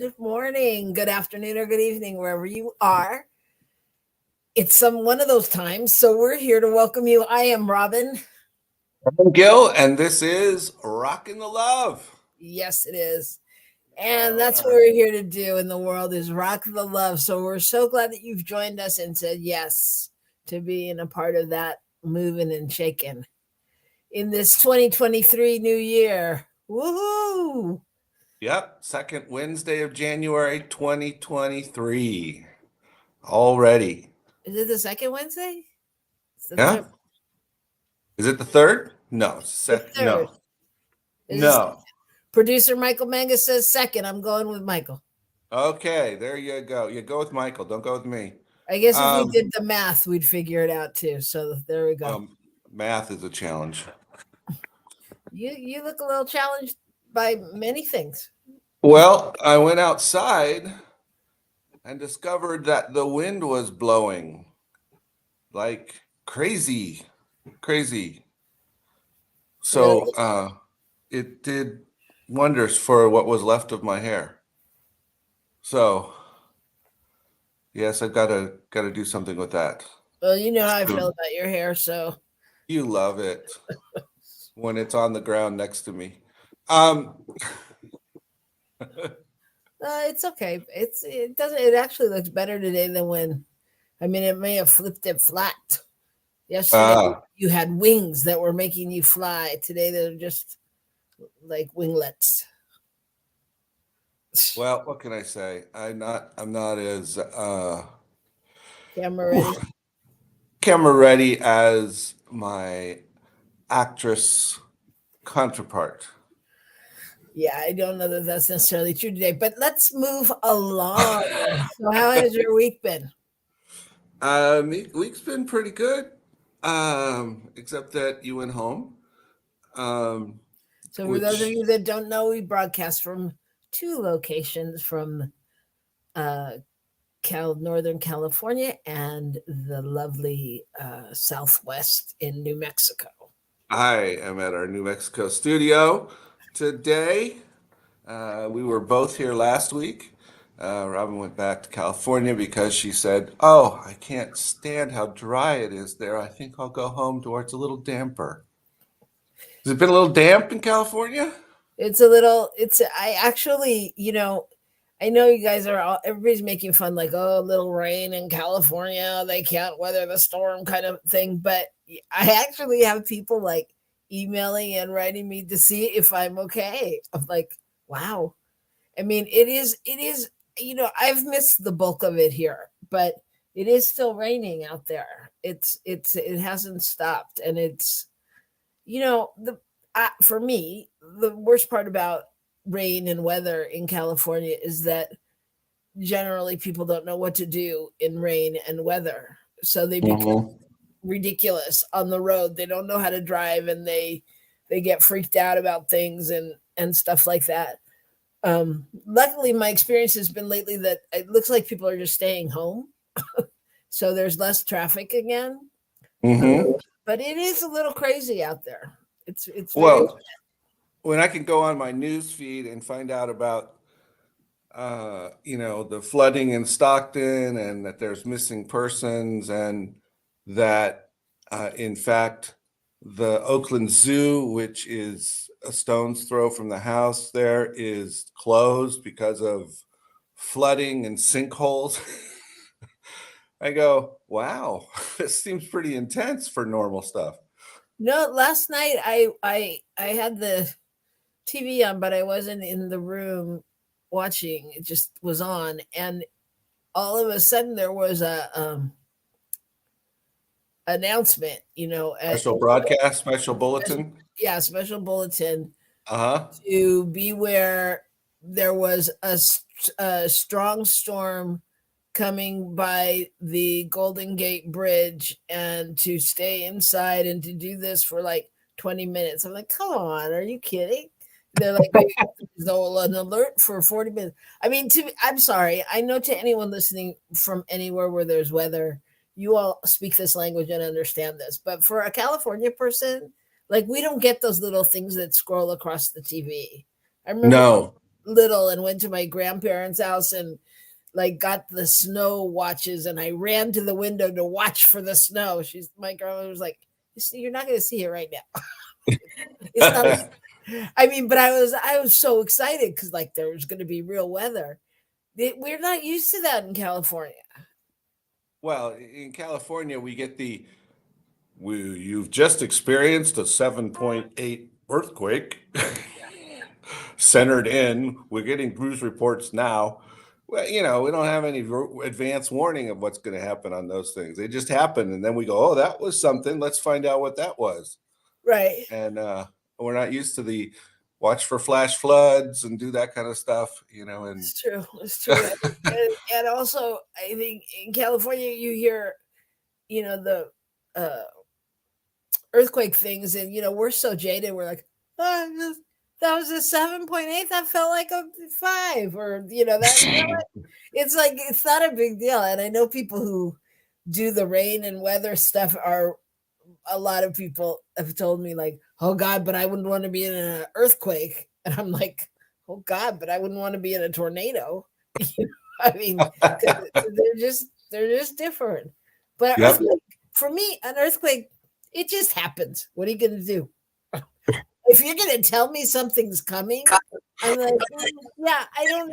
Good morning, good afternoon, or good evening, wherever you are. It's one of those times, so we're here to welcome you. I am Robyn. And Gil, and this is Rockin the Love. Yes, it is. And that's what we're here to do in the world is rock the love. So we're so glad that you've joined us and said yes to being a part of that moving and shaking in this 2023 new year. Woohoo! Yep, second Wednesday of January 2023. Already. Is it the second Wednesday? It's the Yeah. third. Is it the third? No. The third. No. Is No. Producer Michael Mangus says second. I'm going with Michael. Okay, there you go. You go with Michael. Don't go with me. I guess if we did the math, we'd figure it out too. So there we go. Math is a challenge. You look a little challenged by many things. Well, I went outside and discovered that the wind was blowing like crazy. So it did wonders for what was left of my hair. So yes, I've got to do something with that. Well, you know how I feel about your hair, so you love it when it's on the ground next to me. It's okay. It actually looks better today than when. I mean, it may have flipped it flat. Yesterday, you had wings that were making you fly. Today, they're just like winglets. Well, what can I say? I'm not as camera ready as my actress counterpart. Yeah, I don't know that that's necessarily true today, but let's move along. So, how has your week been? Week's been pretty good, except that you went home. So, for those of you that don't know, we broadcast from two locations from Northern California and the lovely Southwest in New Mexico. I am at our New Mexico studio today. We were both here last week. Robyn went back to California because she said, "Oh, I can't stand how dry it is there. I think I'll go home to where it's a little damper." Has it been a little damp in California? I actually, I know you guys everybody's making fun like, oh, a little rain in California, they can't weather the storm kind of thing. But I actually have people like emailing and writing me to see if I'm okay. I'm like, wow. I mean, it is, I've missed the bulk of it here, but it is still raining out there. It hasn't stopped. And it's, for me, the worst part about rain and weather in California is that generally people don't know what to do in rain and weather. So they become ridiculous on the road. They don't know how to drive and they get freaked out about things and stuff like that. Luckily, my experience has been lately that it looks like people are just staying home. So there's less traffic again. But it is a little crazy out there. It's well, when I can go on my news feed and find out about the flooding in Stockton and that there's missing persons and that in fact the Oakland Zoo, which is a stone's throw from the house there, is closed because of flooding and sinkholes. I go, wow, this seems pretty intense for normal stuff. No, last night I had the TV on, but I wasn't in the room watching. It just was on, and all of a sudden there was a announcement. Special broadcast, special bulletin. Special bulletin. To beware, there was a strong storm coming by the Golden Gate Bridge and to stay inside and to do this for like 20 minutes. I'm like, come on, are you kidding? They're like, an alert for 40 minutes. I mean, I'm sorry. I know to anyone listening from anywhere where there's weather, you all speak this language and understand this. But for a California person, like we don't get those little things that scroll across the TV. I remember little and went to my grandparents' house and like got the snow watches, and I ran to the window to watch for the snow. My grandmother was like, "You're not going to see it right now." It's not. I mean, but I was so excited because like there was going to be real weather. We're not used to that in California. Well, in California, we get you've just experienced a 7.8 earthquake centered in. We're getting cruise reports now. Well, we don't have any advance warning of what's going to happen on those things. They just happen, and then we go, "Oh, that was something. Let's find out what that was." Right. And we're not used to the watch for flash floods and do that kind of stuff, And It's true. It's true. And also, I think in California, you hear, the earthquake things, and we're so jaded. We're like, oh, that was a 7.8. That felt like a 5, or that. It's like it's not a big deal. And I know people who do the rain and weather stuff are. A lot of people have told me like, "Oh God, but I wouldn't want to be in an earthquake," and I'm like, "Oh God, but I wouldn't want to be in a tornado." I mean, they're just different. But Yep. for me, an earthquake, it just happens. What are you going to do? If you're going to tell me something's coming, I'm like, yeah, I don't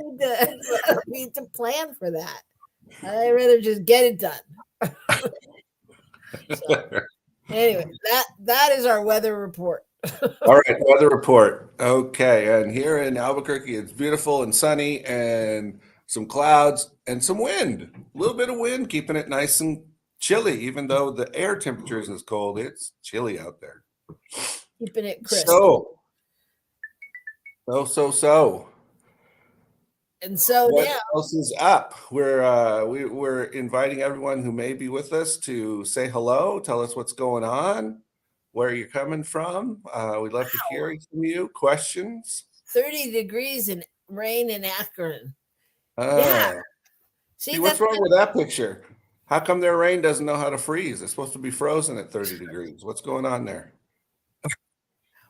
need to plan for that. I'd rather just get it done. So, anyway, that is our weather report. All right, weather report. Okay, and here in Albuquerque, it's beautiful and sunny and some clouds and some wind. A little bit of wind, keeping it nice and chilly, even though the air temperature isn't as cold. It's chilly out there. Keeping it crisp. So. And so what now else is up? We're inviting everyone who may be with us to say hello, tell us what's going on, where you're coming from. We'd love to hear from you. Questions. 30 degrees and rain in Akron. Yeah. See, what's wrong with that picture? How come their rain doesn't know how to freeze? It's supposed to be frozen at 30 degrees. What's going on there?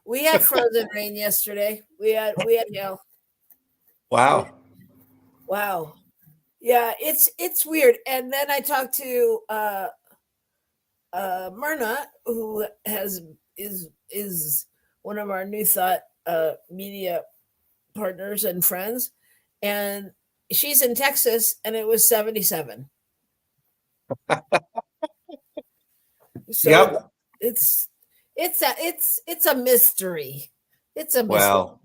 We had frozen rain yesterday. We had hail. Wow. Wow. Yeah, it's weird. And then I talked to Myrna, who is one of our New Thought media partners and friends, and she's in Texas, and it was 77. So yep. It's a mystery. It's a mystery. Well,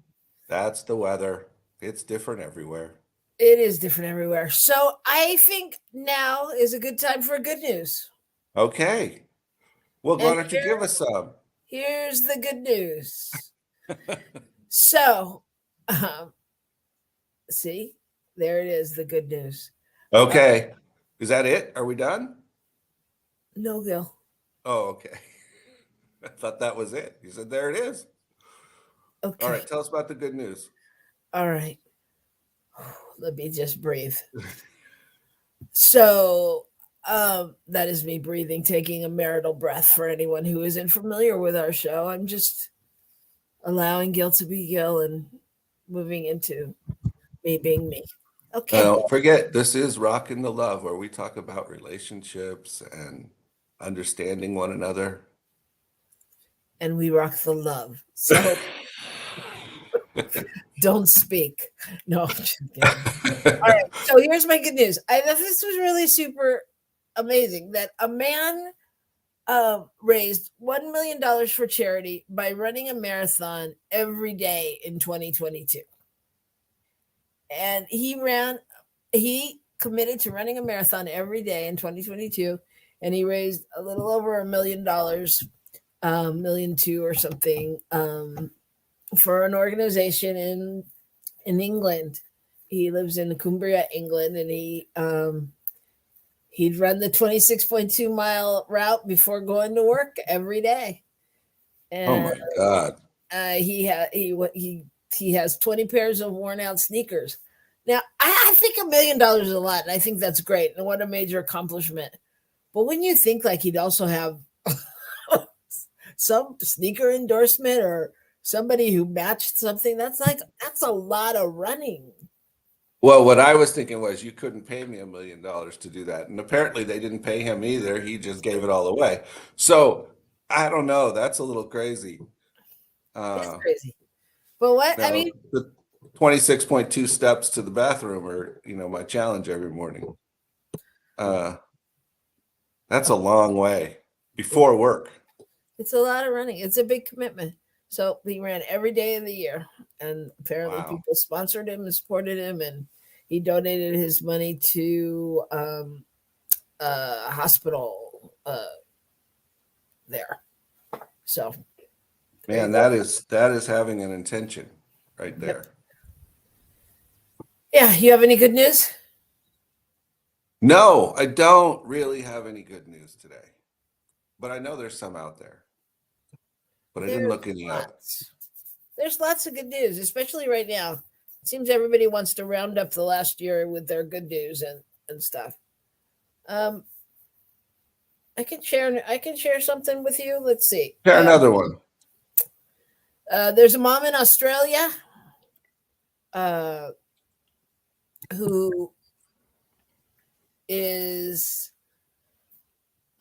that's the weather. It's different everywhere. It is different everywhere. So I think now is a good time for good news. Okay. Well, why don't you give us some? Here's the good news. So, see, there it is, the good news. Okay. Is that it? Are we done? No, Gil. Oh, okay. I thought that was it. You said there it is. Okay. All right. Tell us about the good news. All right. Let me just breathe. So that is me breathing, taking a marital breath. For anyone who isn't familiar with our show, I'm just allowing Gil to be Gil and moving into me being me. Okay. Don't forget, this is Rockin the Love, where we talk about relationships and understanding one another. And we rock the love. So don't speak. No, I'm just kidding. All right. So here's my good news. I thought this was really super amazing that a man raised $1 million for charity by running a marathon every day in 2022. And he committed to running a marathon every day in 2022, and he raised a little over $1 million, $1.2 million or something, for an organization in England. He lives in Cumbria, England, and he'd run the 26.2 mile route before going to work every day. And, oh my God! He has 20 pairs of worn out sneakers. Now, I think $1 million is a lot, and I think that's great, and what a major accomplishment. But when you think like he'd also have some sneaker endorsement or somebody who matched something, that's a lot of running. Well, what I was thinking was you couldn't pay me $1 million to do that. And apparently they didn't pay him either. He just gave it all away. So I don't know. That's a little crazy. It's crazy. But what I mean, the 26.2 steps to the bathroom are, my challenge every morning. That's a long way before work. It's a lot of running. It's a big commitment. So he ran every day of the year, and apparently people sponsored him and supported him, and he donated his money to a hospital there. So, man, that is having an intention right there. Yeah, you have any good news? No, I don't really have any good news today, but I know there's some out there. But I didn't look any up. There's lots of good news, especially right now. It seems everybody wants to round up the last year with their good news and stuff. I can share something with you. Let's see. Share another one. There's a mom in Australia who is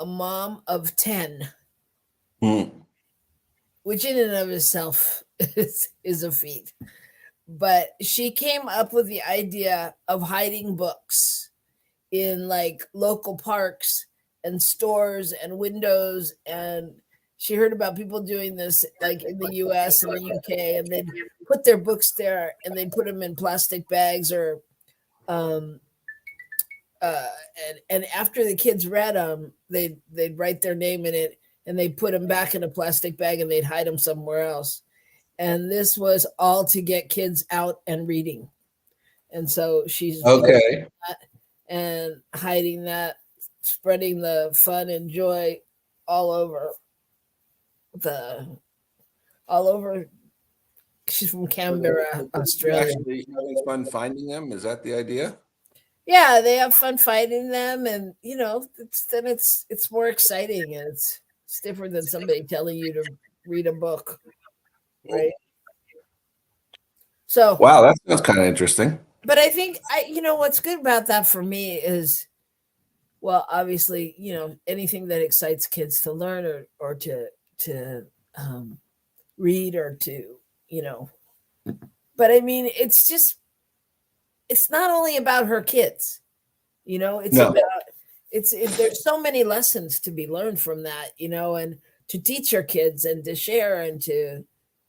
a mom of 10. Which in and of itself is a feat. But she came up with the idea of hiding books in like local parks and stores and windows. And she heard about people doing this like in the US and the UK, and they'd put their books there and they'd put them in plastic bags or and after the kids read them, they'd write their name in it, and they put them back in a plastic bag and they'd hide them somewhere else. And this was all to get kids out and reading. And so she's okay and hiding that, spreading the fun and joy all over. She's from Canberra, Australia. Actually having fun finding them. Is that the idea? Yeah, they have fun finding them, and it's more exciting, and it's different than somebody telling you to read a book, right? So wow, that sounds kind of interesting. But I think what's good about that for me is, well, obviously, anything that excites kids to learn or to read or to, but I mean, it's not only about her kids, there's so many lessons to be learned from that, and to teach your kids and to share and to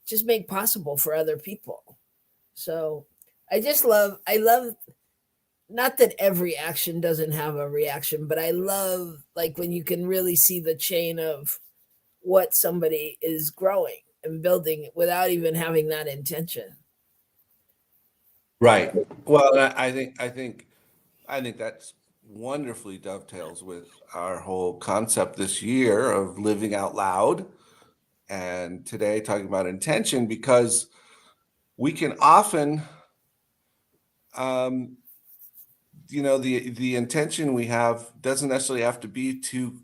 just make possible for other people. So I love not that every action doesn't have a reaction, but I love like when you can really see the chain of what somebody is growing and building without even having that intention. Right. Well, I think that's wonderfully dovetails with our whole concept this year of living out loud, and today talking about intention, because we can often the intention we have doesn't necessarily have to be to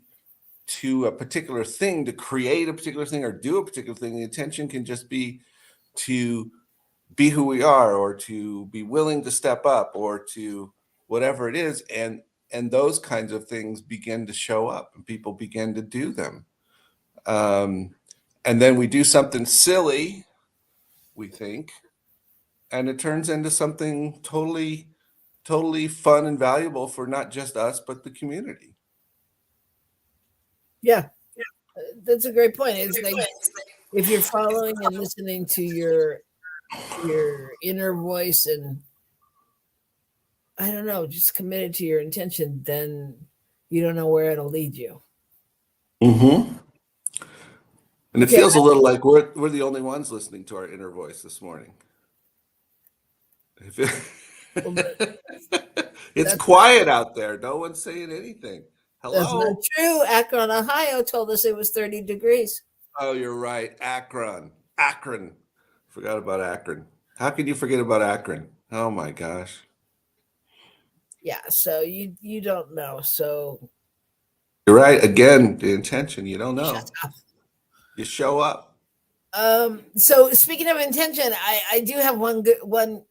a particular thing, to create a particular thing or do a particular thing. The intention can just be to be who we are, or to be willing to step up, or to whatever it is, and those kinds of things begin to show up and people begin to do them, and then we do something silly, we think, and it turns into something totally fun and valuable for not just us but the community. Yeah, that's a great point. It's like if you're following and listening to your inner voice and, I don't know, just committed to your intention, then you don't know where it'll lead you. Mm-hmm. And it feels a little like we're the only ones listening to our inner voice this morning. It's quiet out there. No one's saying anything. Hello? That's not true. Akron, Ohio told us it was 30 degrees. Oh, you're right. Akron. Forgot about Akron. How can you forget about Akron? Oh my gosh. Yeah, so you don't know. So you're right. Again, the intention, you don't know. Shut up. You show up. So speaking of intention, I do have one good one.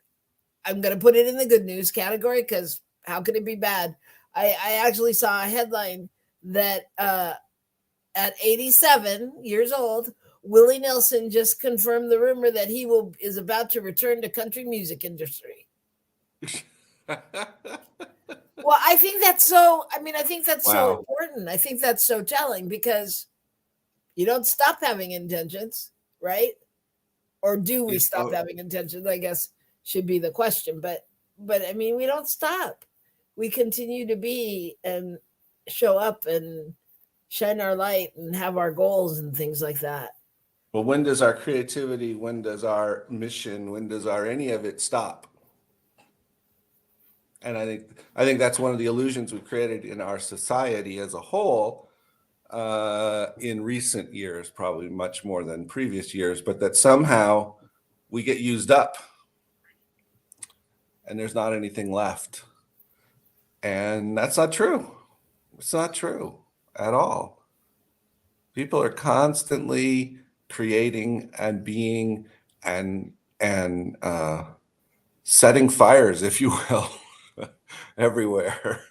I'm going to put it in the good news category because how could it be bad? I actually saw a headline that at 87 years old, Willie Nelson just confirmed the rumor that he is about to return to country music industry. Well, I think that's so. I mean, I think that's so important. I think that's so telling because you don't stop having intentions, right? Or do we stop having intentions? I guess should be the question. But I mean, we don't stop. We continue to be and show up and shine our light and have our goals and things like that. Well, when does our creativity, when does our mission, when does our any of it stop? And I think that's one of the illusions we've created in our society as a whole in recent years, probably much more than previous years, but that somehow we get used up and there's not anything left. And that's not true. It's not true at all. People are constantly creating and being and setting fires, if you will, everywhere.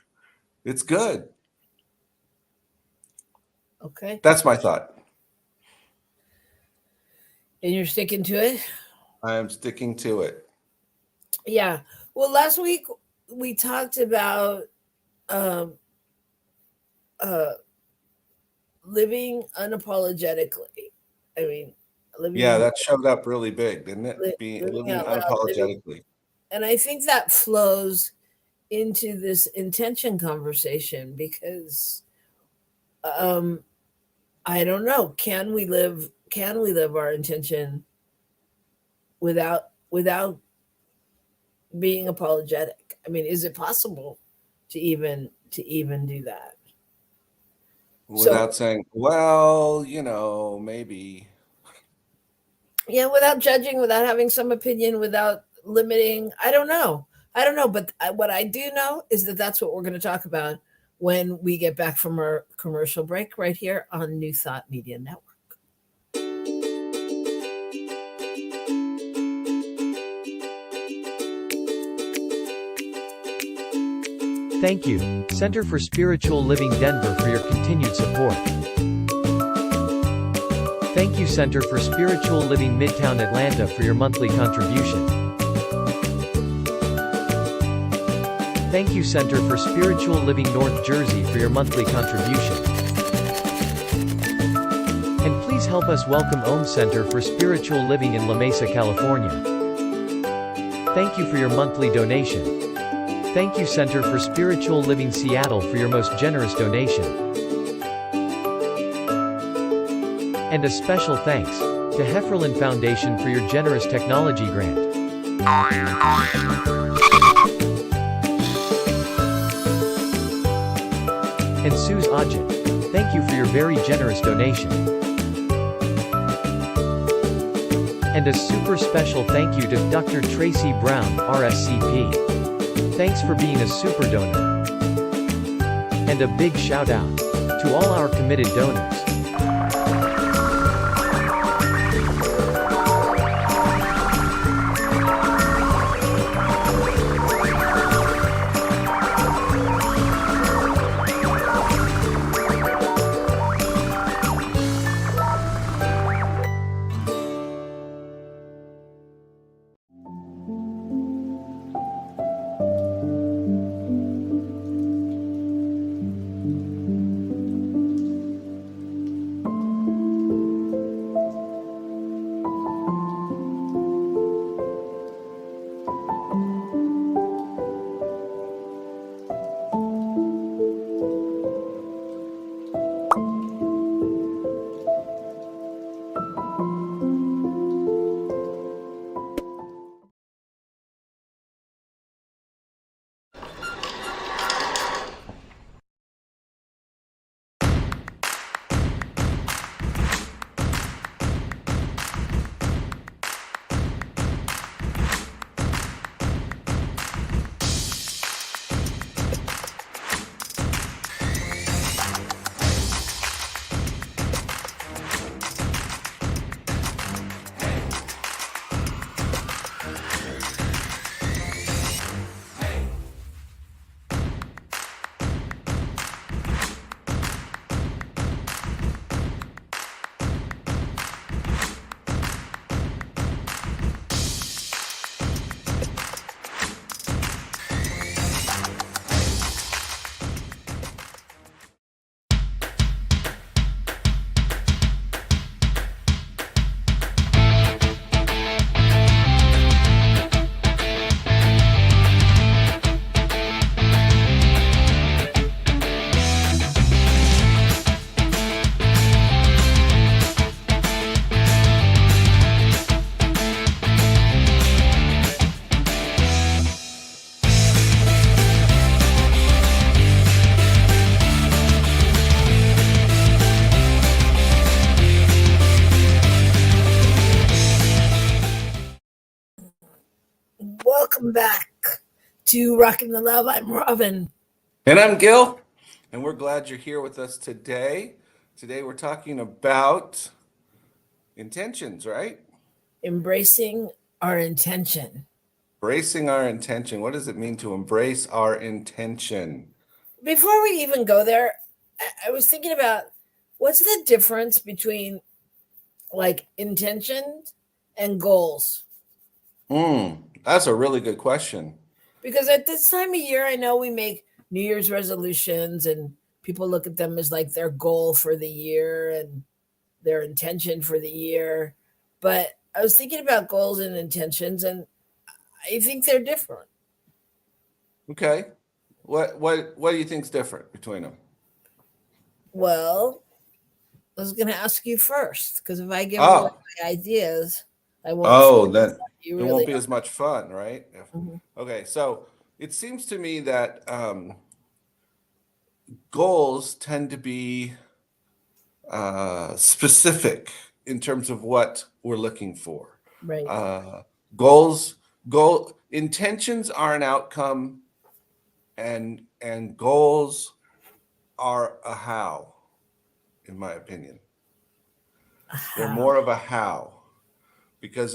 It's good. Okay. That's my thought. And you're sticking to it? I am sticking to it. Yeah. Well, last week we talked about living unapologetically. I mean, that showed up really big, didn't it? Living unapologetically. And I think that flows into this intention conversation because I don't know, can we live our intention without being apologetic? I mean, is it possible to even do that without saying, well, maybe? Yeah, without judging, without having some opinion, without limiting. I don't know, but what I do know is that that's what we're going to talk about when we get back from our commercial break right here on New Thought Media Network. Thank you, Center for Spiritual Living Denver, for your continued support. Thank you, Center for Spiritual Living Midtown Atlanta, for your monthly contribution. Thank you, Center for Spiritual Living North Jersey, for your monthly contribution. And please help us welcome Om Center for Spiritual Living in La Mesa, California. Thank you for your monthly donation. Thank you, Center for Spiritual Living Seattle, for your most generous donation. And a special thanks to Hefferlin Foundation for your generous technology grant. And Suze Ajit, thank you for your very generous donation. And a super special thank you to Dr. Tracy Brown, RSCP. Thanks for being a super donor. And a big shout out to all our committed donors. welcome back to Rockin the Love. I'm Robyn. And I'm Gil, and we're glad you're here with us today. Today we're talking about intentions, right? Embracing our intention. Embracing our intention. What does it mean to embrace our intention? Before we even go there, I was thinking about what's the difference between like intentions and goals? That's a really good question. Because at this time of year, I know we make New Year's resolutions and people look at them as like their goal for the year and their intention for the year. But I was thinking about goals and intentions, and I think they're different. Okay. What do you think's different between them? Well, I was going to ask you first, because if I give away my ideas, I won't. Then you it really won't be as much fun, right? Mhm. Okay, so it seems to me that goals tend to be specific in terms of what we're looking for. Right. Intentions are an outcome, and goals are a how, in my opinion. They're more of a how, because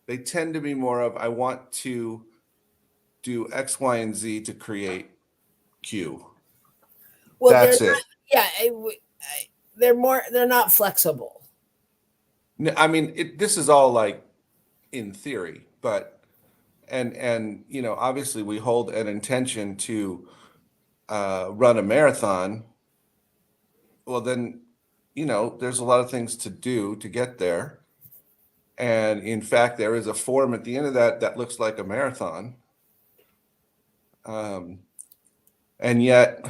they tend to be more of, I want to do X, Y, and Z to create Q. Well, That's they're it. not, yeah, they're not flexible. I mean, this is all like in theory, but and obviously we hold an intention to run a marathon. Well, then, there's a lot of things to do to get there. And in fact, there is a form at the end of that looks like a marathon. And yet,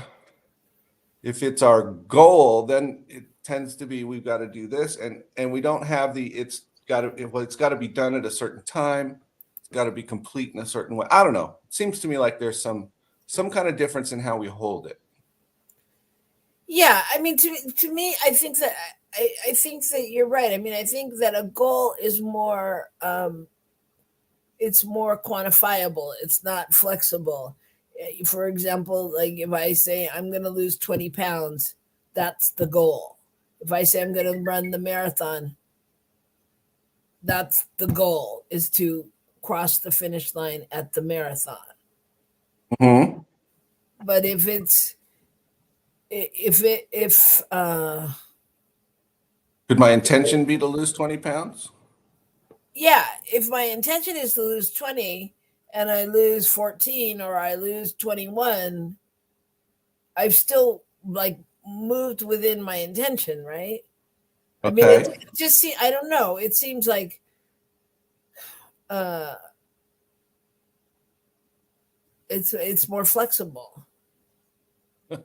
if it's our goal, then it tends to be, we've got to do this, and we don't have it's got to be done at a certain time. It's got to be complete in a certain way. I don't know. It seems to me like there's some kind of difference in how we hold it. Yeah, I mean, to me, I think that you're right. I mean, I think that a goal is more it's more quantifiable. It's not flexible. For example, like if I say I'm going to lose 20 pounds, that's the goal. If I say I'm going to run the marathon, that's the goal, is to cross the finish line at the marathon. Mm-hmm. But could my intention be to lose 20 pounds? Yeah, if my intention is to lose 20 and I lose 14 or I lose 21, I've still like moved within my intention, right? Okay. I mean, I don't know. It seems like it's more flexible. But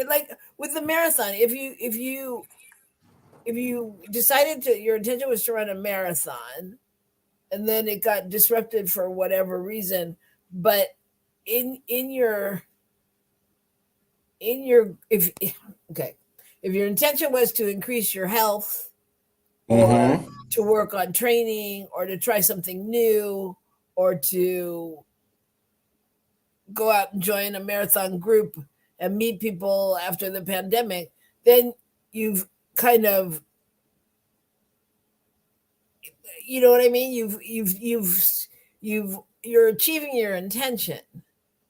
like with the marathon, if you decided your intention was to run a marathon and then it got disrupted for whatever reason, but if your intention was to increase your health or to work on training or to try something new or to go out and join a marathon group and meet people after the pandemic, then you've kind of, you know what I mean? You're achieving your intention,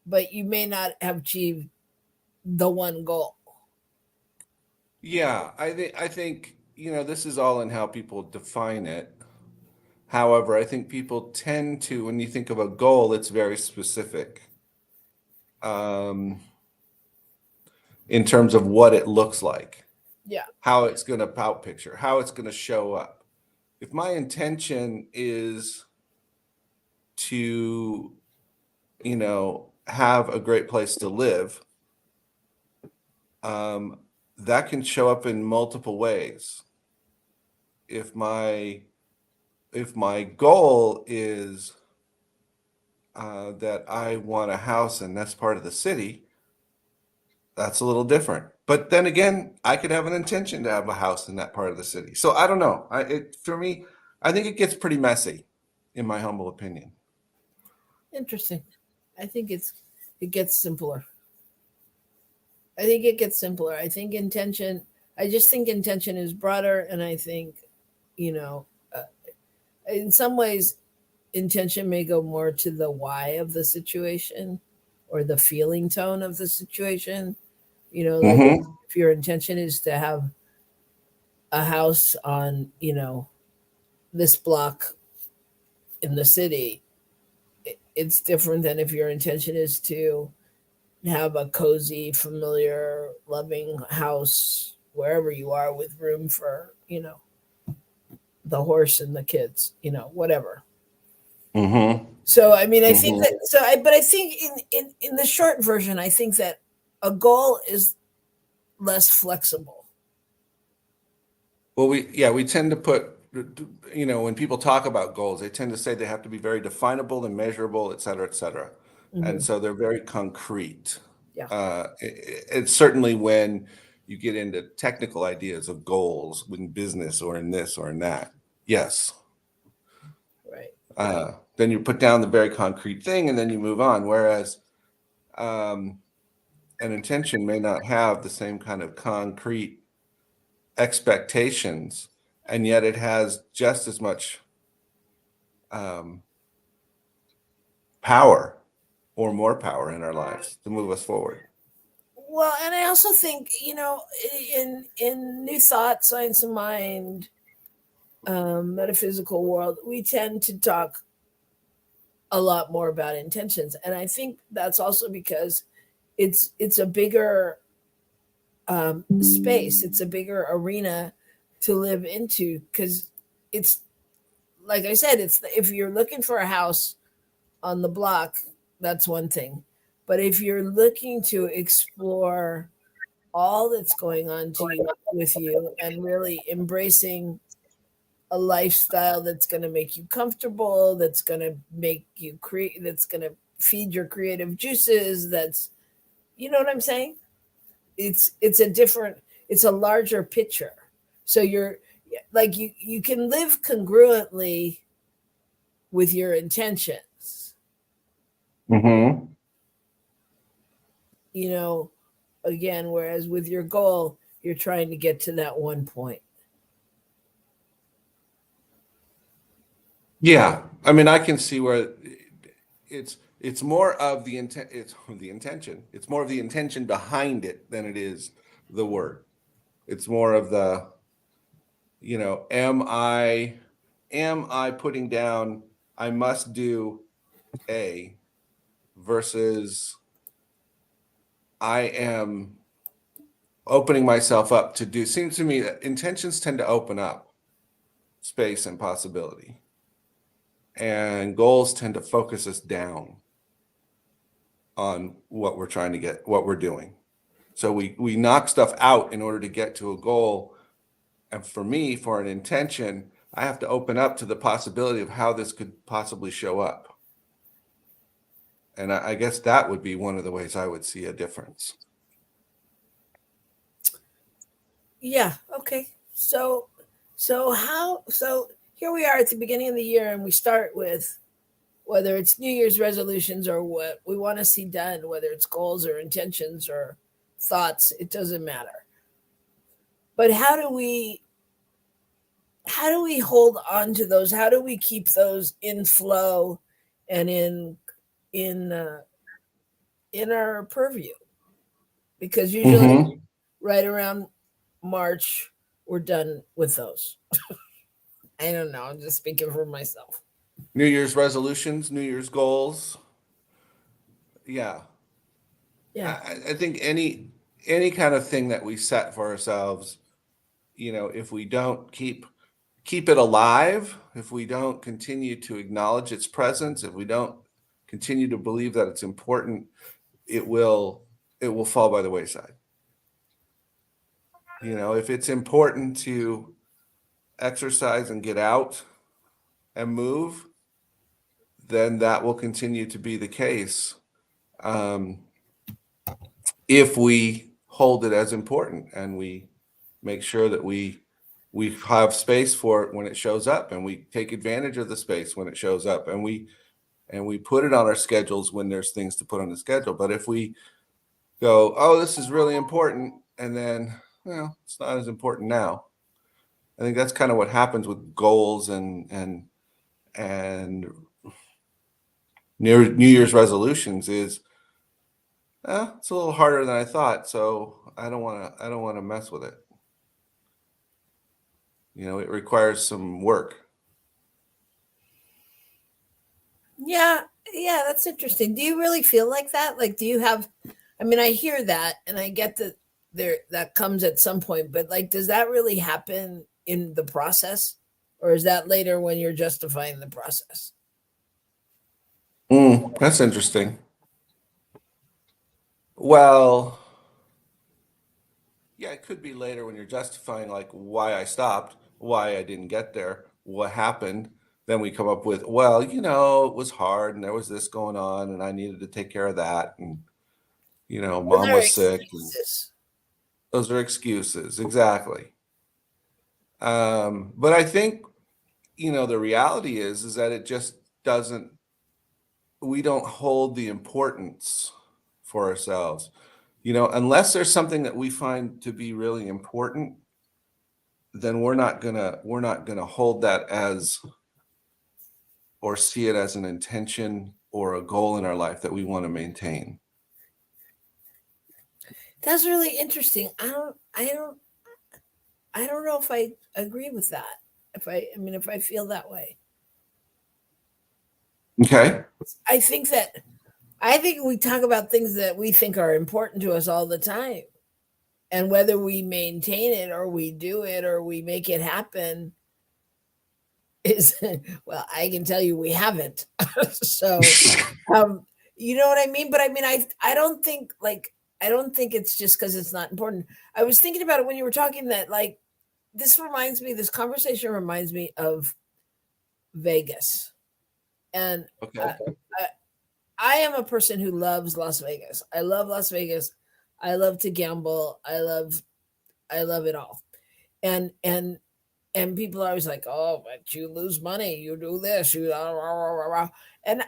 but you may not have achieved the one goal. Yeah, I think this is all in how people define it. However, I think people tend to, when you think of a goal, it's very specific. In terms of what it looks like. Yeah. How it's going to out picture, how it's going to show up. If my intention is to, have a great place to live, that can show up in multiple ways. If my goal is that I want a house and that's part of the city, that's a little different. But then again, I could have an intention to have a house in that part of the city. So I don't know. For me, I think it gets pretty messy. in my humble opinion. Interesting. I think it gets simpler. I think it gets simpler. I just think intention is broader. And I think, in some ways, intention may go more to the why of the situation or the feeling tone of the situation. Like if your intention is to have a house on, this block in the city, it's different than if your intention is to have a cozy, familiar, loving house wherever you are with room for, the horse and the kids, whatever. So, I mean, I think that, but I think in the short version, I think that a goal is less flexible. Well, we tend to put, when people talk about goals, they tend to say they have to be very definable and measurable, et cetera, et cetera. And so they're very concrete. Yeah. It's certainly when you get into technical ideas of goals in business or in this or in that. Yes. Right. Then you put down the very concrete thing and then you move on. Whereas an intention may not have the same kind of concrete expectations, and yet it has just as much power or more power in our lives to move us forward. Well, and I also think, in New Thought, Science of Mind, metaphysical world, we tend to talk a lot more about intentions. And I think that's also because it's a bigger space. It's a bigger arena to live into, because it's, like I said, if you're looking for a house on the block, that's one thing. But if you're looking to explore all that's going on with you and really embracing a lifestyle that's going to make you comfortable, that's going to make you create, that's going to feed your creative juices, that's, you know what I'm saying? It's a larger picture. So you're like, you can live congruently with your intentions. Again, whereas with your goal, you're trying to get to that one point. Yeah, I mean, I can see where it's more of the intent. It's the intention. It's more of the intention behind it than it is the word. It's more of the, am I putting down I must do A versus I am opening myself up to do. Seems to me that intentions tend to open up space and possibility, and goals tend to focus us down on what we're trying to get, what we're doing. So we knock stuff out in order to get to a goal. And for me, for an intention, I have to open up to the possibility of how this could possibly show up. And I guess that would be one of the ways I would see a difference. Yeah. Okay. So here we are at the beginning of the year, and we start with whether it's New Year's resolutions or what we want to see done, whether it's goals or intentions or thoughts, it doesn't matter. But how do we hold on to those? How do we keep those in flow and in our purview? Because usually right around March, we're done with those. I don't know. I'm just speaking for myself. New Year's resolutions, New Year's goals. Yeah. Yeah. I think any kind of thing that we set for ourselves, if we don't keep it alive, if we don't continue to acknowledge its presence, if we don't continue to believe that it's important, it will fall by the wayside. If it's important to exercise and get out and move, then that will continue to be the case. If we hold it as important and we make sure that we we have space for it when it shows up, and we take advantage of the space when it shows up, and we put it on our schedules when there's things to put on the schedule. But if we go, oh, this is really important, and then, well, it's not as important now. I think that's kind of what happens with goals and New Year's resolutions is, it's a little harder than I thought, so I don't want to mess with it. It requires some work. Yeah, that's interesting. Do you really feel like that? Like, do you have, I mean, I hear that and I get that that comes at some point, but like, does that really happen in the process, or is that later when you're justifying the process? That's interesting. Well, yeah, it could be later when you're justifying like why I stopped, why I didn't get there, what happened. Then we come up with, well, it was hard and there was this going on and I needed to take care of that. And, mom was sick. Those are excuses. Exactly. But I think, the reality is that it just we don't hold the importance for ourselves, unless there's something that we find to be really important, then we're not gonna hold that as, or see it as an intention or a goal in our life that we want to maintain. That's really interesting. I don't know if I agree with that. If I feel that way. Okay. I think we talk about things that we think are important to us all the time. And whether we maintain it or we do it or we make it happen is, well, I can tell you we haven't. So, you know what I mean? But I mean, I don't think it's just because it's not important. I was thinking about it when you were talking that like, this conversation reminds me of Vegas. And okay. I am a person who loves Las Vegas. I love Las Vegas. I love to gamble. I love it all. And people are always like, oh, but you lose money, you do this, and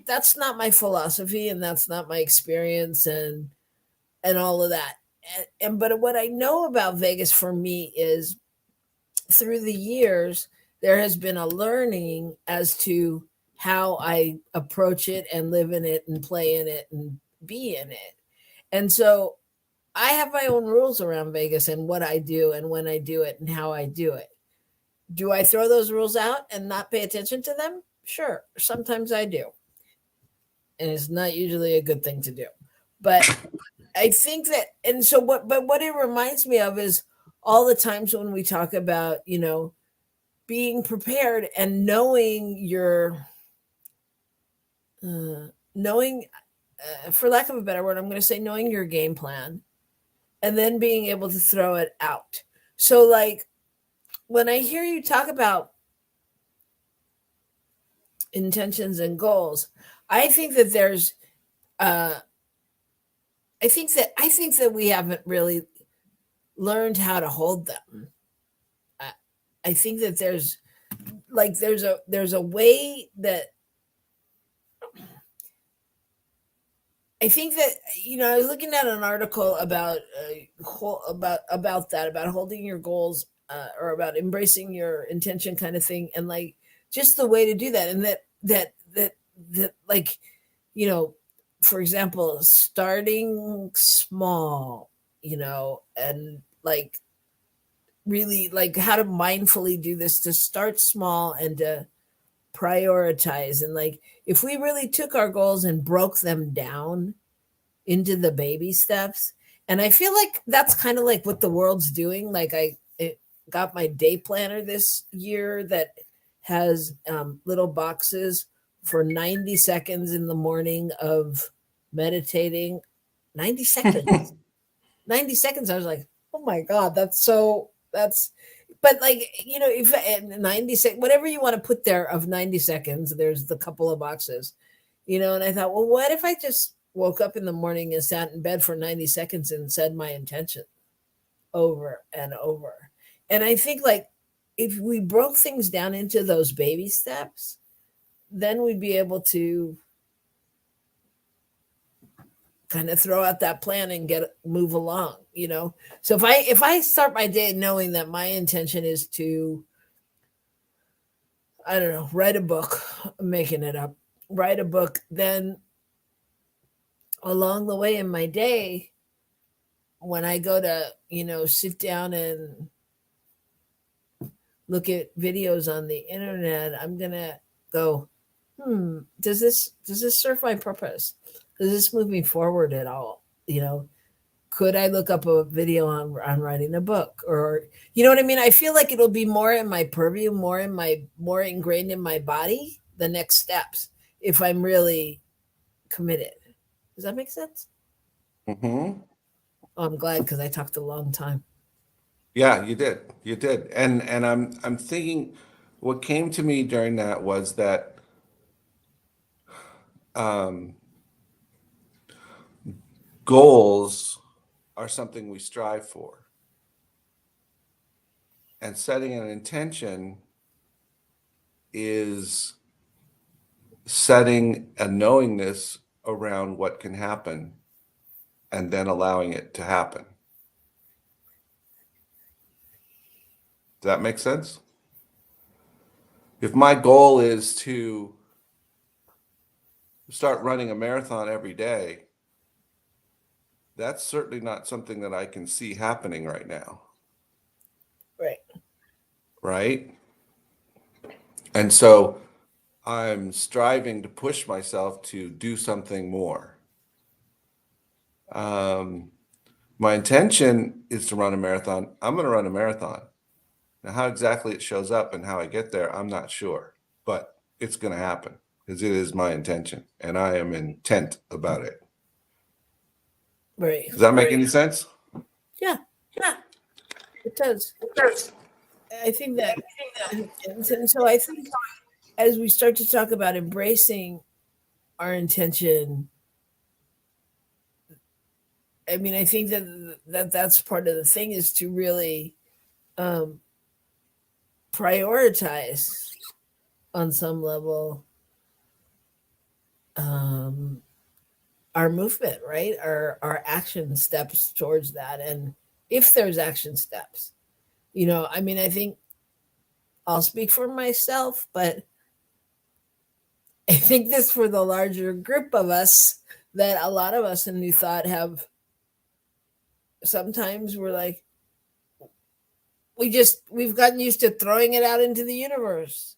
that's not my philosophy, and that's not my experience, and all of that. But what I know about Vegas for me is through the years, there has been a learning as to how I approach it and live in it and play in it and be in it. And so I have my own rules around Vegas and what I do and when I do it and how I do it. Do I throw those rules out and not pay attention to them? Sure. Sometimes I do. And it's not usually a good thing to do. But I think that, and so what it reminds me of is all the times when we talk about, being prepared and knowing for lack of a better word, I'm going to say knowing your game plan and then being able to throw it out. So like when I hear you talk about intentions and goals, I think that there's, I think that we haven't really learned how to hold them. I think that there's a way that I think that, I was looking at an article about holding your goals or about embracing your intention kind of thing. And like, just the way to do that. And that like, for example, starting small, and like really like how to mindfully do this, to start small and to prioritize. And like, if we really took our goals and broke them down into the baby steps, and I feel like that's kind of like what the world's doing. Like I got my day planner this year that has little boxes for 90 seconds in the morning of meditating. 90 seconds. 90 seconds. I was like, oh my God, but like, if 90 seconds, whatever you want to put there of 90 seconds, there's the couple of boxes, and I thought, well, what if I just woke up in the morning and sat in bed for 90 seconds and said my intention over and over. And I think like if we broke things down into those baby steps, then we'd be able to kind of throw out that plan and move along, you know. So if I start my day knowing that my intention is to, I don't know, write a book, I'm making it up, write a book, then along the way in my day, when I go to, you know, sit down and look at videos on the internet, I'm gonna go, does this serve my purpose? Does this move me forward at all? You know, could I look up a video on writing a book? Or, you know what I mean? I feel like it'll be more in my purview, more ingrained in my body, the next steps, if I'm really committed. Does that make sense? Mm-hmm. Oh, I'm glad, because I talked a long time. Yeah, you did. And I'm thinking what came to me during that was that goals are something we strive for. And setting an intention is setting a knowingness around what can happen and then allowing it to happen. Does that make sense? If my goal is to start running a marathon every day, that's certainly not something that I can see happening right now. Right. Right? And so I'm striving to push myself to do something more. My intention is to run a marathon. I'm going to run a marathon. Now, how exactly it shows up and how I get there, I'm not sure, but it's going to happen because it is my intention and I am intent about it. Right. Does that make any sense? Yeah. It does. I think that, and so I think as we start to talk about embracing our intention, I mean, I think that's part of the thing, is to really prioritize on some level our movement, right? Our action steps towards that. And if there's action steps, you know, I mean, I think I'll speak for myself, but I think this for the larger group of us, that a lot of us in New Thought have, sometimes we're like, we've gotten used to throwing it out into the universe.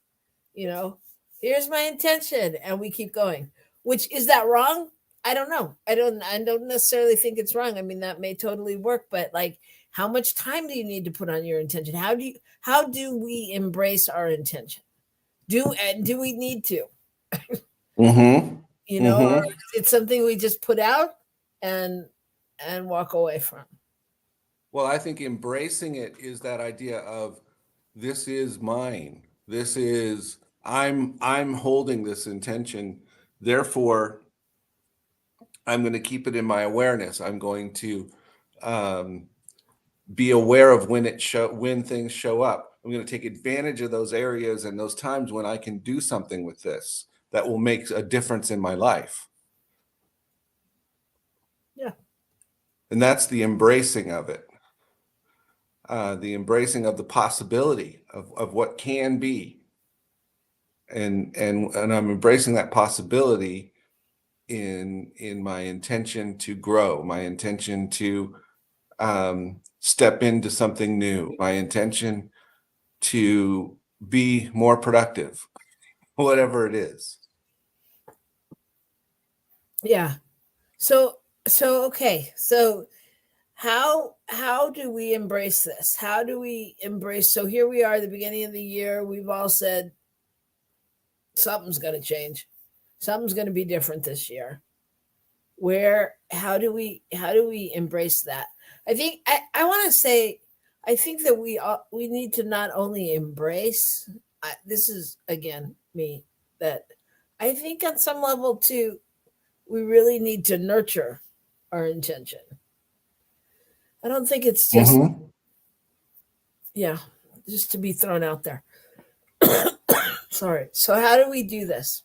You know, here's my intention, and we keep going. Which, is that wrong? I don't know. I don't necessarily think it's wrong. I mean, that may totally work, but like, how much time do you need to put on your intention? How do we embrace our intention? Do we need to? Mm-hmm. You know, or is it something we just put out and walk away from? Well, I think embracing it is that idea of, this is mine. This is, I'm holding this intention. Therefore, I'm going to keep it in my awareness. I'm going to be aware of when things show up. I'm going to take advantage of those areas and those times when I can do something with this that will make a difference in my life. Yeah. And that's the embracing of it. The embracing of the possibility of what can be. And I'm embracing that possibility in my intention to grow, my intention to step into something new, my intention to be more productive, whatever it is. Yeah. So okay. So how do we embrace this? How do we embrace? So here we are at the beginning of the year. We've all said something's going to change. Something's going to be different this year. How do we embrace that? I think I want to say, I think that we need to not only embrace, this is again me, that I think on some level too, we really need to nurture our intention. I don't think it's just, Yeah, just to be thrown out there. Sorry. So how do we do this?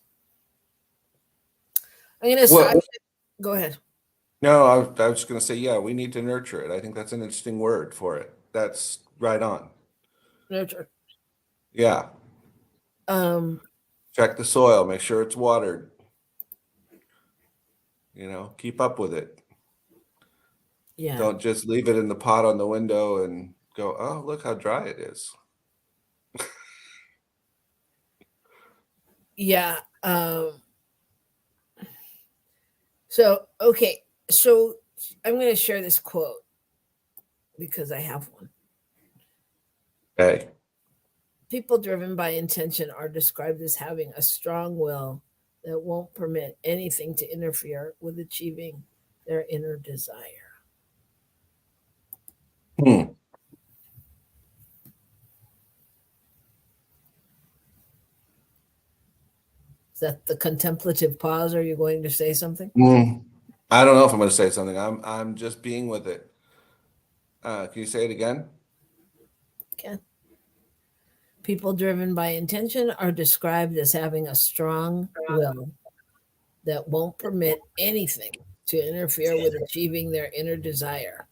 I'm gonna Well, go ahead. no, I was just going to say, yeah, we need to nurture it. I think that's an interesting word for it. That's right on. Nurture. Yeah. Check the soil, make sure it's watered. Keep up with it. Yeah. Don't just leave it in the pot on the window and go, oh, look how dry it is. Yeah. So, okay. So I'm going to share this quote because I have one. Okay. People driven by intention are described as having a strong will that won't permit anything to interfere with achieving their inner desire. Hmm. Is that the contemplative pause? Are you going to say something? I don't know if I'm going to say something. I'm just being with it. Can you say it again? Okay. People driven by intention are described as having a strong will that won't permit anything to interfere with achieving their inner desire.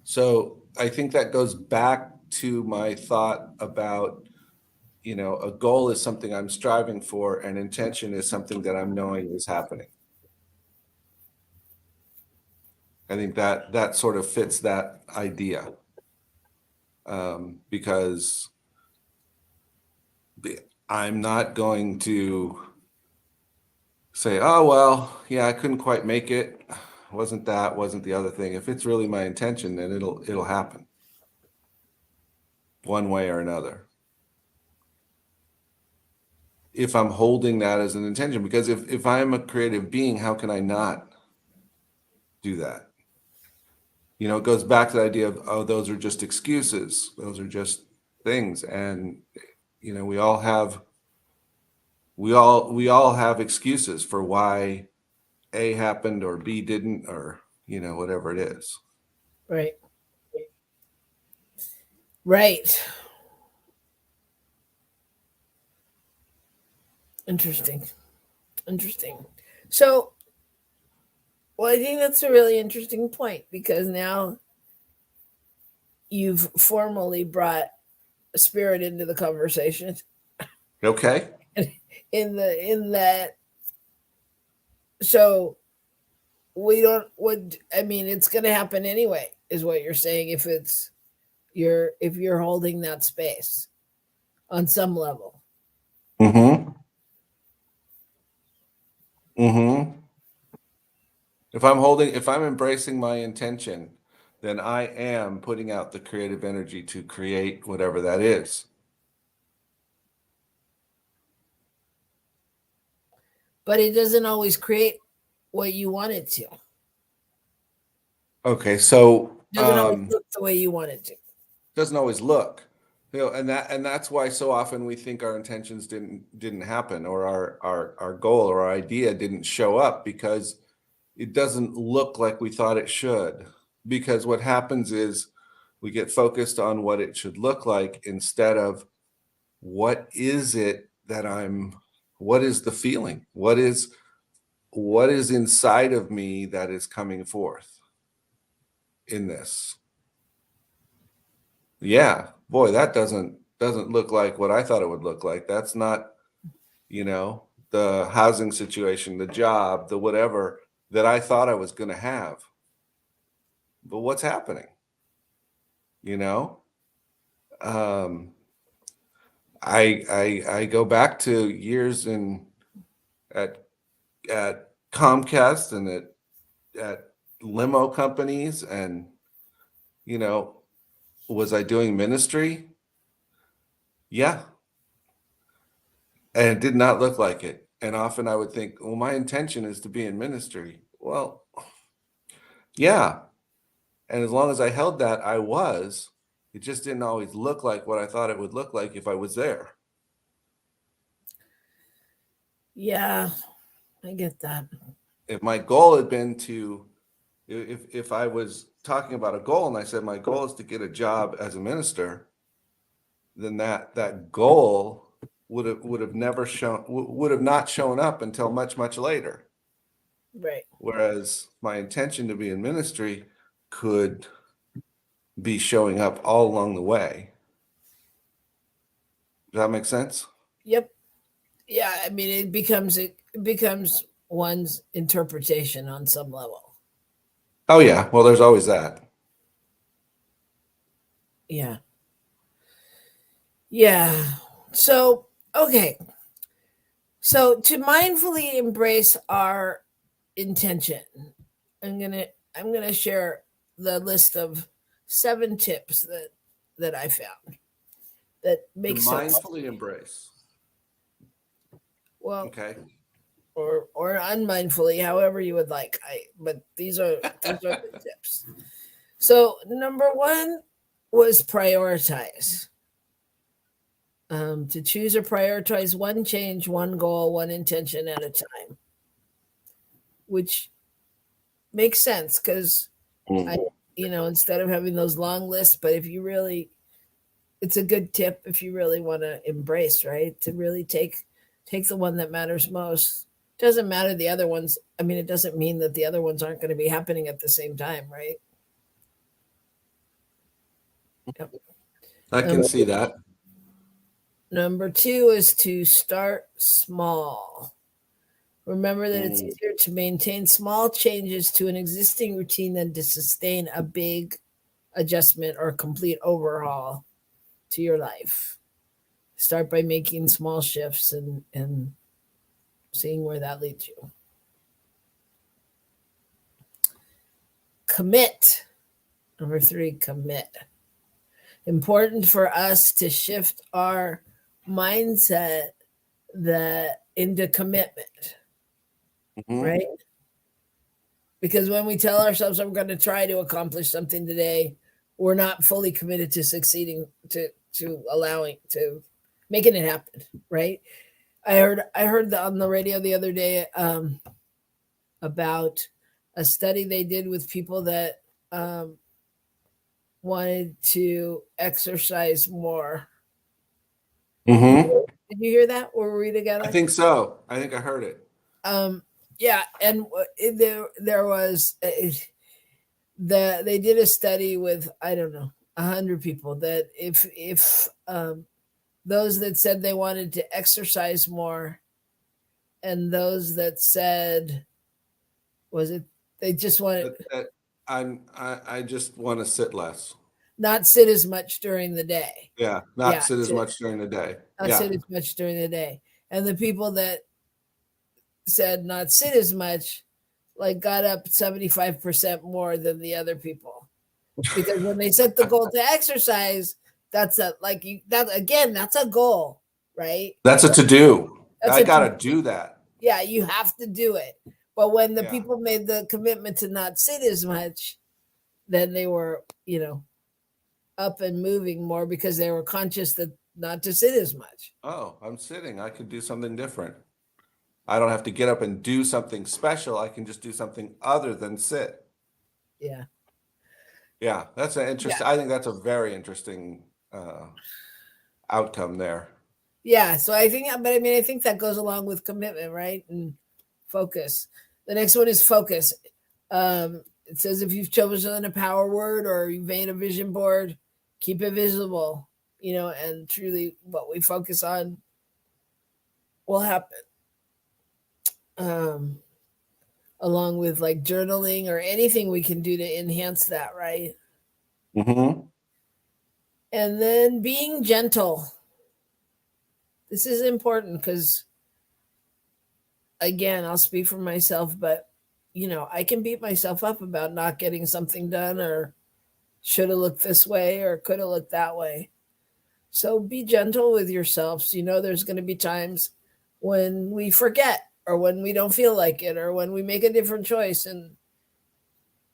So I think that goes back to my thought about, a goal is something I'm striving for, and intention is something that I'm knowing is happening. I think that sort of fits that idea, because I'm not going to say, oh, well, yeah, I couldn't quite make it. Wasn't the other thing. If it's really my intention, then it'll happen one way or another. If I'm holding that as an intention, because if I'm a creative being, how can I not do that? It goes back to the idea of, oh, those are just excuses. Those are just things. And, we all have excuses for why A happened or B didn't, or, whatever it is. Right. Right. Interesting. So, well, I think that's a really interesting point because now you've formally brought spirit into the conversation. Okay. In that, so we don't. It's going to happen anyway, is what you're saying. If you're holding that space on some level. Mm-hmm. Mm-hmm. If I'm embracing my intention, then I am putting out the creative energy to create whatever that is. But it doesn't always create what you want it to. Okay, so It doesn't always look the way you want it to. Doesn't always look. And that's why so often we think our intentions didn't happen, or our goal or our idea didn't show up because it doesn't look like we thought it should. Because what happens is we get focused on what it should look like instead of what is it that what is the feeling? What is inside of me that is coming forth in this? Yeah, boy, that doesn't look like what I thought it would look like. That's not, the housing situation, the job, the whatever that I thought I was going to have. But what's happening? Um, I go back to years at Comcast and at limo companies, and was I doing ministry? Yeah. And it did not look like it. And often I would think, well, my intention is to be in ministry. Well, yeah. And as long as I held that, I was. It just didn't always look like what I thought it would look like if I was there. Yeah, I get that. If my goal had been to, if I was talking about a goal, and I said my goal is to get a job as a minister, then that goal would have not shown up until much later. Right. Whereas my intention to be in ministry could be showing up all along the way. Does that make sense? Yep. Yeah, I mean, it becomes one's interpretation on some level. Oh yeah, well, there's always that. Yeah. Yeah. So, okay. So to mindfully embrace our intention, I'm gonna share the list of 7 tips that I found that make sense. Mindfully embrace. Well, Okay. or unmindfully, however you would like. But these are the tips. So number 1 was prioritize. To choose or prioritize one change, one goal, one intention at a time, which makes sense because instead of having those long lists, but if you really, it's a good tip if you really want to embrace, right? To really take the one that matters most. Doesn't matter the other ones. I mean, it doesn't mean that the other ones aren't going to be happening at the same time, right? Yep. I can see that. Number 2 is to start small. Remember that it's easier to maintain small changes to an existing routine than to sustain a big adjustment or complete overhaul to your life. Start by making small shifts and seeing where that leads you. Commit. Number 3, commit. Important for us to shift our mindset into commitment, right? Because when we tell ourselves I'm going to try to accomplish something today, we're not fully committed to succeeding, to making it happen, right? I heard on the radio the other day about a study they did with people that wanted to exercise more. Did you hear that? Were we together? I think so. I think I heard it. Yeah, and there was they did a study with 100 people that if those that said they wanted to exercise more, and those that said they just wanted I just want to sit less. Not sit as much during the day. Yeah, sit as much during the day. Not sit as much during the day. And the people that said not sit as much, got up 75% more than the other people. Because when they set the goal to exercise, that's a goal, right? That's a to-do. I gotta do that. Yeah, you have to do it. But when the people made the commitment to not sit as much, then they were, up and moving more because they were conscious that not to sit as much. Oh, I'm sitting. I could do something different. I don't have to get up and do something special. I can just do something other than sit. Yeah. Yeah, that's an interesting. I think that's a very interesting outcome there. Yeah, so I think that goes along with commitment, right? And focus. The next one is focus. It says if you've chosen a power word or you've made a vision board, keep it visible, and truly what we focus on will happen. Along with journaling or anything we can do to enhance that, right? And then being gentle. This is important because, again, I'll speak for myself, but I can beat myself up about not getting something done or should have looked this way or could have looked that way. So be gentle with yourselves. There's going to be times when we forget or when we don't feel like it or when we make a different choice, and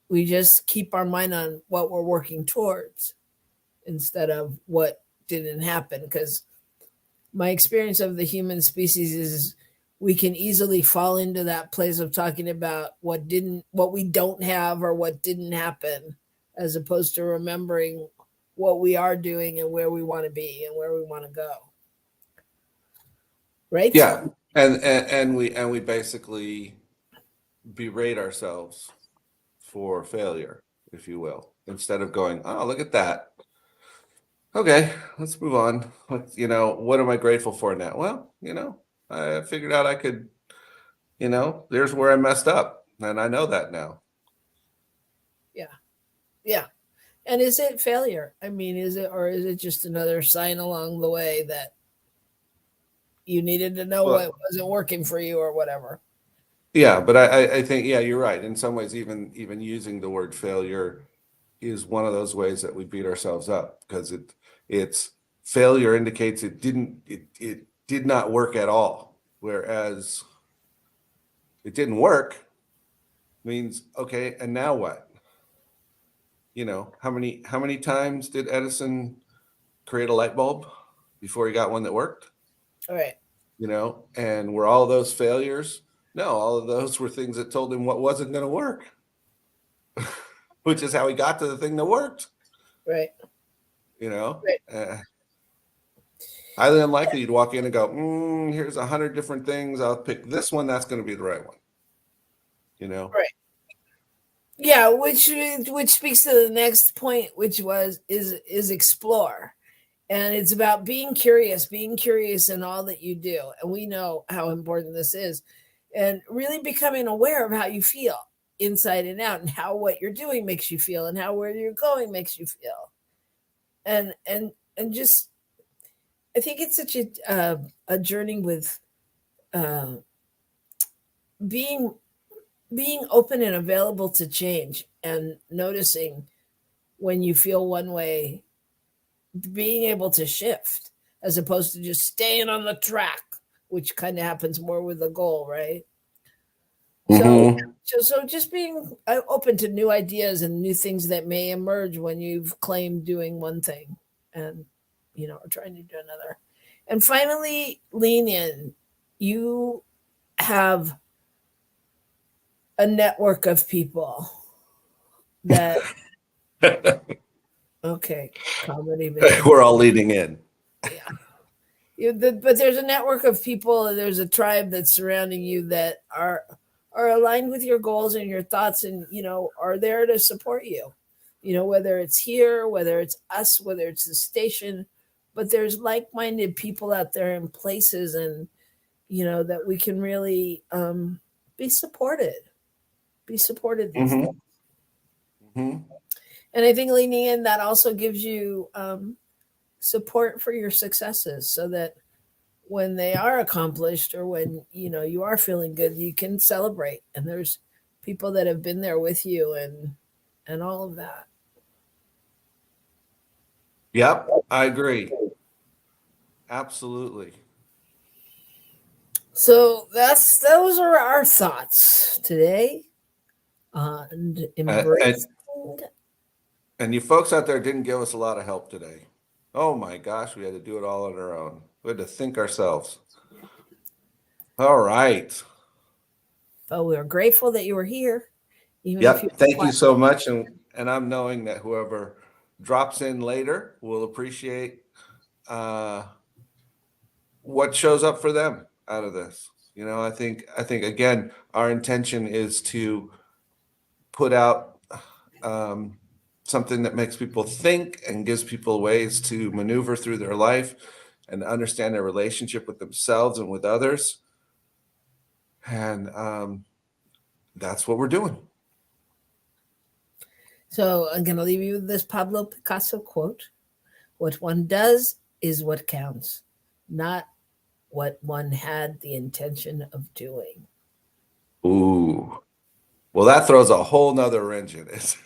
we just keep our mind on what we're working towards instead of what didn't happen. Because my experience of the human species is we can easily fall into that place of talking about what we don't have or what didn't happen as opposed to remembering what we are doing and where we want to be and where we want to go. Right? Yeah. And we basically berate ourselves for failure, if you will, instead of going, oh, look at that. Okay, let's move on. What am I grateful for now? Well, I figured out I could, there's where I messed up, and I know that now. Yeah. And is it failure? I mean, is it just another sign along the way that you needed to know what wasn't working for you or whatever? Yeah, but I think, yeah, you're right. In some ways, even using the word failure is one of those ways that we beat ourselves up, because it's failure indicates it did not work at all. Whereas it didn't work means, okay, and now what? How many times did Edison create a light bulb before he got one that worked? All right. And were all those failures? No, all of those were things that told him what wasn't going to work, which is how he got to the thing that worked. Right. Right. Highly unlikely you'd walk in and go, here's 100 different things. I'll pick this one. That's going to be the right one. Right. Yeah, which speaks to the next point, which is explore. And it's about being curious in all that you do. And we know how important this is. And really becoming aware of how you feel inside and out, and how what you're doing makes you feel, and how where you're going makes you feel. And just, I think it's such a journey with being open and available to change, and noticing when you feel one way, being able to shift as opposed to just staying on the track, which kind of happens more with the goal, right? Mm-hmm. So just being open to new ideas and new things that may emerge when you've claimed doing one thing and, are trying to do another. And finally, lean in. You have a network of people that, okay, comedy. We're all leading in. Yeah. But there's a network of people, and there's a tribe that's surrounding you that are aligned with your goals and your thoughts, and are there to support you, whether it's here, whether it's us, whether it's the station, but there's like-minded people out there in places, and that we can really be supported these days. Mm-hmm. And I think leaning in, that also gives you support for your successes, so that when they are accomplished, or when you are feeling good, you can celebrate, and there's people that have been there with you, and all of that. Yep, I agree. Absolutely. So those are our thoughts today on embracing. And you folks out there didn't give us a lot of help today. Oh my gosh, we had to do it all on our own. We had to think ourselves. All right. But we're grateful that you were here. Thank you so much. And I'm knowing that whoever drops in later will appreciate what shows up for them out of this. I think again, our intention is to put out something that makes people think and gives people ways to maneuver through their life and understand their relationship with themselves and with others. And that's what we're doing. So I'm going to leave you with this Pablo Picasso quote. What one does is what counts, not what one had the intention of doing. Ooh. Well, that throws a whole nother wrench in it.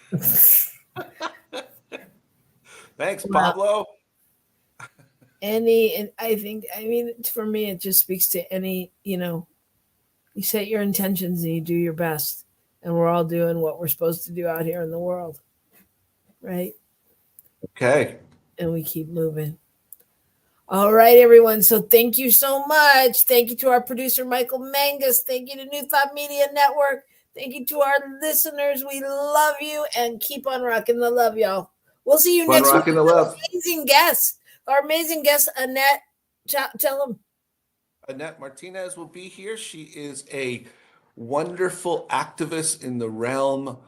Thanks, Pablo. For me, it just speaks to any, you set your intentions and you do your best, and we're all doing what we're supposed to do out here in the world. Right? Okay. And we keep moving. All right, everyone. So thank you so much. Thank you to our producer, Michael Mangus. Thank you to New Thought Media Network. Thank you to our listeners. We love you and keep on rocking the love, y'all. We'll see you next week. Rockin' the Love. Amazing guest. Our amazing guest, Annette. Tell them. Annette Martinez will be here. She is a wonderful activist in the realm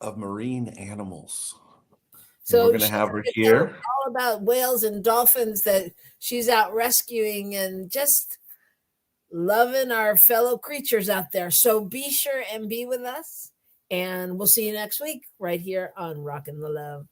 of marine animals. So we're going to have her here. All about whales and dolphins that she's out rescuing and just loving our fellow creatures out there. So be sure and be with us. And we'll see you next week right here on Rockin' the Love.